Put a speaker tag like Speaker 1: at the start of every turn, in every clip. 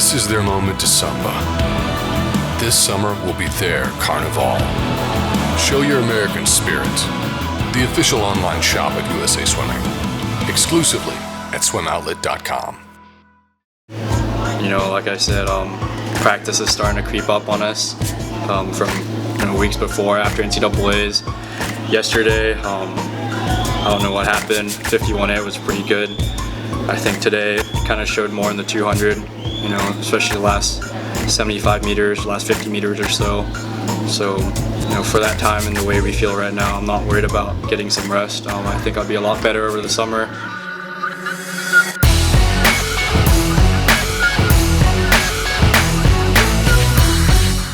Speaker 1: This is their moment to samba. This summer will be their carnival. Show your American spirit. The official online shop at USA Swimming. Exclusively at swimoutlet.com.
Speaker 2: Like I said, practice is starting to creep up on us from weeks before, after NCAAs. Yesterday, I don't know what happened. 51.8 was pretty good. I think today it kind of showed more in the 200, especially the last 75 meters, last 50 meters or so. So, for that time and the way we feel right now, I'm not worried about getting some rest. I think I'll be a lot better over the summer.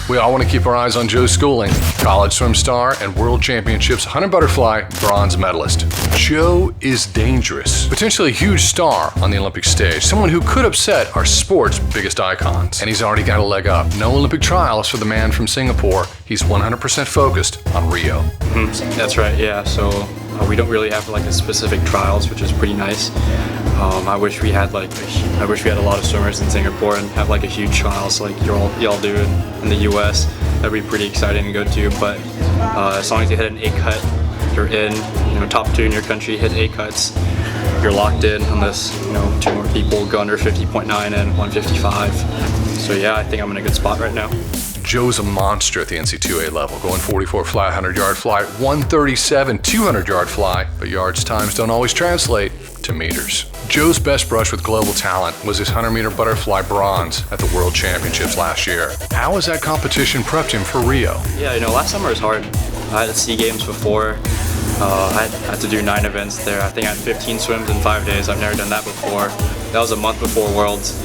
Speaker 1: We all want to keep our eyes on Joe Schooling, college swim star and World Championships 100 butterfly bronze medalist. Joe is dangerous, potentially a huge star on the Olympic stage, someone who could upset our sport's biggest icons. And he's already got a leg up. No Olympic trials for the man from Singapore. He's 100% focused on Rio.
Speaker 2: That's right, yeah. So we don't really have a specific trials, which is pretty nice. I wish we had a lot of swimmers in Singapore and have a huge trials like y'all do in the U.S. That'd be pretty exciting to go to. But as long as you hit an 8 cut, you're in. Top 2 in your country hit 8 cuts, you're locked in. Unless 2 more people go under 50.9 and 155. So yeah, I think I'm in a good spot right now.
Speaker 1: Joe's a monster at the NCAA level, going 44 fly, 100-yard fly, 137 200-yard fly, but yards times don't always translate to meters. Joe's best brush with global talent was his 100-meter butterfly bronze at the World Championships last year. How has that competition prepped him for Rio?
Speaker 2: Yeah, last summer was hard. I had SEA Games before. I had to do 9 events there. I think I had 15 swims in 5 days. I've never done that before. That was a month before Worlds.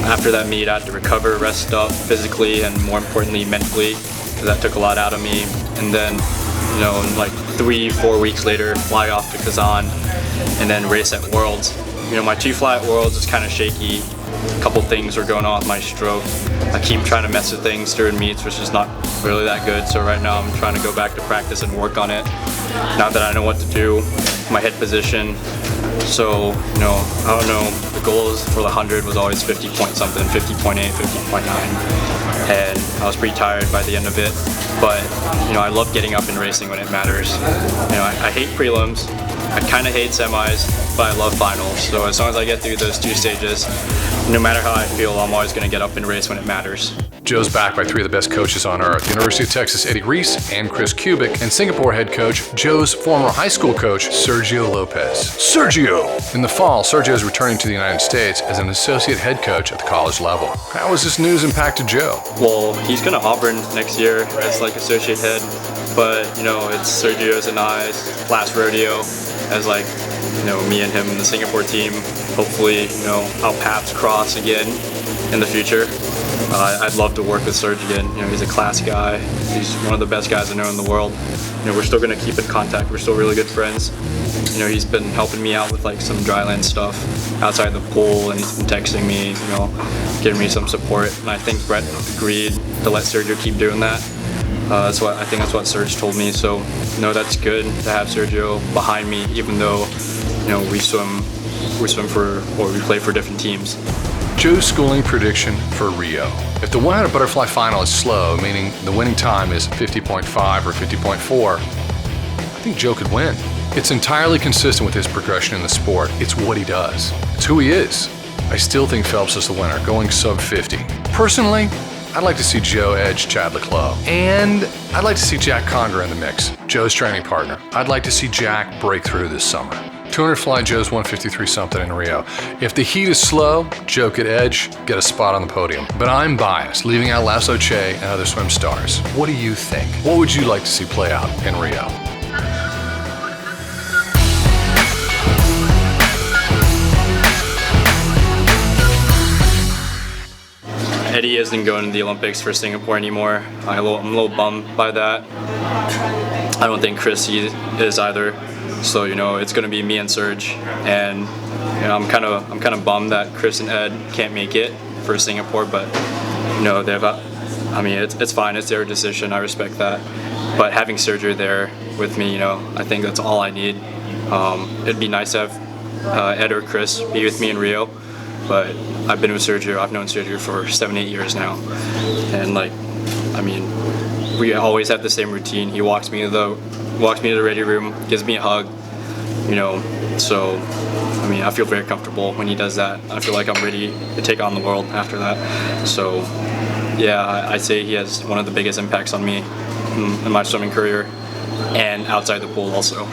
Speaker 2: After that meet, I had to recover, rest up physically, and more importantly, mentally, because that took a lot out of me. And then, 3-4 weeks later, fly off to Kazan, and then race at Worlds. My 2 fly at Worlds is kind of shaky. A couple things were going on with my stroke. I keep trying to mess with things during meets, which is not really that good. So right now, I'm trying to go back to practice and work on it. Now that I know what to do, my head position. So, I don't know, the goals for the 100 was always 50 point something, 50.8, 50.9, and I was pretty tired by the end of it, but, I love getting up and racing when it matters. I hate prelims, I kind of hate semis, but I love finals, so as long as I get through those 2 stages, no matter how I feel, I'm always going to get up and race when it matters.
Speaker 1: Joe's backed by 3 of the best coaches on earth, University of Texas Eddie Reese and Chris Kubik, and Singapore head coach, Joe's former high school coach, Sergio Lopez. Sergio! In the fall, Sergio is returning to the United States as an associate head coach at the college level. How has this news impacted Joe?
Speaker 2: Well, he's going to Auburn next year as associate head, but, it's Sergio's and I's last rodeo as me and him in the Singapore team. Hopefully, our paths cross again in the future. I'd love to work with Serge again. He's a class guy. He's one of the best guys I know in the world. We're still going to keep in contact. We're still really good friends. He's been helping me out with some dryland stuff outside the pool, and he's been texting me, giving me some support. And I think Brett agreed to let Sergio keep doing that. That's what Serge told me. So, that's good to have Sergio behind me, even though, we play for different teams.
Speaker 1: Joe's Schooling prediction for Rio. If the 100 butterfly final is slow, meaning the winning time is 50.5 or 50.4, I think Joe could win. It's entirely consistent with his progression in the sport. It's what he does. It's who he is. I still think Phelps is the winner, going sub 50. Personally, I'd like to see Joe edge Chad Leclos. And I'd like to see Jack Conger in the mix, Joe's training partner. I'd like to see Jack break through this summer. 200 fly Joe's 153 something in Rio. If the heat is slow, Joe could edge, get a spot on the podium. But I'm biased, leaving out Lasso Che and other swim stars. What do you think? What would you like to see play out in Rio?
Speaker 2: Eddie isn't going to the Olympics for Singapore anymore. I'm a little bummed by that. I don't think Chris is either. So it's going to be me and Serge, and I'm kind of bummed that Chris and Ed can't make it for Singapore. But they have. It's fine. It's their decision. I respect that. But having Sergio there with me, I think that's all I need. It'd be nice to have Ed or Chris be with me in Rio. but I've been with Sergio. I've known Sergio for 7-8 years now, and like, I mean, we always have the same routine. He walks me to the ready room, gives me a hug, you know. So, I mean, I feel very comfortable when he does that. I feel like I'm ready to take on the world after that. So, yeah, I'd say he has one of the biggest impacts on me in my swimming career and outside the pool also.